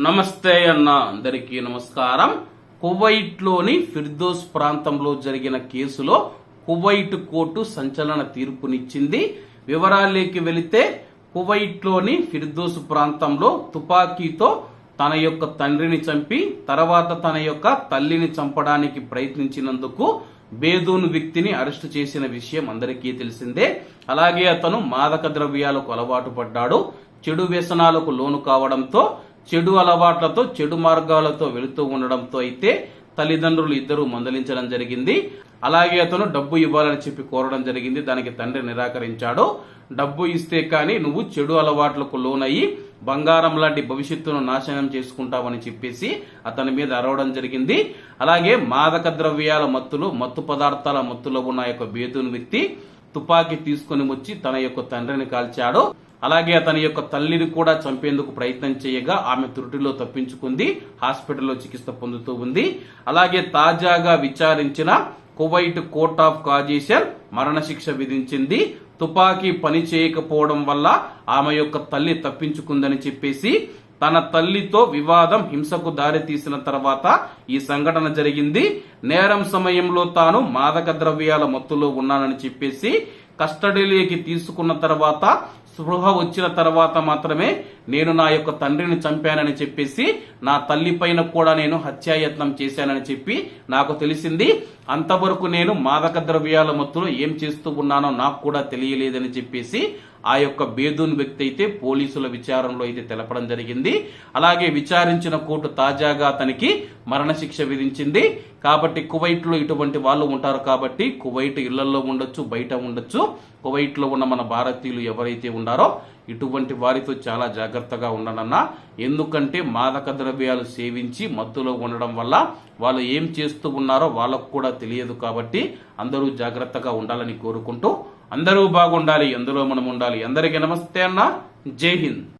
నమస్తే అన్న, అందరికీ నమస్కారం. కువైట్లోని ఫిర్దోస్ ప్రాంతంలో జరిగిన కేసులో కువైట్ కోర్టు సంచలన తీర్పునిచ్చింది. వివరాల్లోకి వెళితే, కువైట్లోని ఫిర్దోస్ ప్రాంతంలో తుపాకీతో తన యొక్క తండ్రిని చంపి తర్వాత తన యొక్క తల్లిని చంపడానికి ప్రయత్నించినందుకు బేదూన్ వ్యక్తిని అరెస్టు చేసిన విషయం అందరికీ తెలిసిందే. అలాగే అతను మాదక ద్రవ్యాలకు అలవాటు పడ్డాడు. చెడు వ్యసనాలకు లోను కావడంతో, చెడు అలవాట్లతో, చెడు మార్గాలతో వెళుతూ ఉండడంతో అయితే తల్లిదండ్రులు ఇద్దరు మందలించడం జరిగింది. అలాగే అతను డబ్బు ఇవ్వాలని చెప్పి కోరడం జరిగింది. దానికి తండ్రి నిరాకరించాడు. డబ్బు ఇస్తే కానీ నువ్వు చెడు అలవాట్లకు లోనయ్యి బంగారం లాంటి భవిష్యత్తును నాశనం చేసుకుంటావని చెప్పేసి అతని మీద అరవడం జరిగింది. అలాగే మాదక ద్రవ్యాల మత్తులు, మత్తు పదార్థాల మత్తులో ఉన్న యొక్క బేదూన్ వ్యక్తి తుపాకీ తీసుకుని వచ్చి తన యొక్క తండ్రిని కాల్చాడు. అలాగే అతని యొక్క తల్లిని కూడా చంపేందుకు ప్రయత్నం చేయగా ఆమె త్రుటిలో తప్పించుకుంది. హాస్పిటల్లో చికిత్స పొందుతూ ఉంది. అలాగే తాజాగా విచారించిన కువైట్ కోర్ట్ ఆఫ్ కాజీషన్ మరణశిక్ష విధించింది. తుపాకీ పని చేయకపోవడం వల్ల ఆమె యొక్క తల్లి తప్పించుకుందని చెప్పేసి, తన తల్లితో వివాదం హింసకు దారి తీసిన తర్వాత ఈ సంఘటన జరిగింది. నేరం సమయంలో తాను మాదక ద్రవ్యాల మత్తులో ఉన్నానని చెప్పేసి కస్టడీలోకి తీసుకున్న తర్వాత, స్పృహ వచ్చిన తర్వాత మాత్రమే నేను నా యొక్క తండ్రిని చంపానని చెప్పేసి, నా తల్లి పైన కూడా నేను హత్యాయత్నం చేశానని చెప్పి నాకు తెలిసింది. అంతవరకు నేను మాదక ద్రవ్యాల మత్తులో ఏం చేస్తూ ఉన్నానో నాకు కూడా తెలియలేదని చెప్పేసి ఆ యొక్క బేదూన్ వ్యక్తి అయితే పోలీసుల విచారణలో అయితే తెలపడం జరిగింది. అలాగే విచారించిన కోర్టు తాజాగా అతనికి మరణశిక్ష విధించింది. కాబట్టి కువైట్లో ఇటువంటి వాళ్ళు ఉంటారు కాబట్టి కువైట్ ఇళ్లలో ఉండొచ్చు, బయట ఉండొచ్చు. కువైట్లో ఉన్న మన భారతీయులు ఎవరైతే ఉన్నారో ఇటువంటి వారితో చాలా జాగ్రత్తగా ఉండనన్నా. ఎందుకంటే మాదక ద్రవ్యాలు సేవించి మత్తులో ఉండడం వల్ల వాళ్ళు ఏం చేస్తూ ఉన్నారో వాళ్ళకు కూడా తెలియదు. కాబట్టి అందరూ జాగ్రత్తగా ఉండాలని కోరుకుంటూ, అందరూ బాగుండాలి, అందులో మనం ఉండాలి. అందరికీ నమస్తే అన్న, జై హింద్.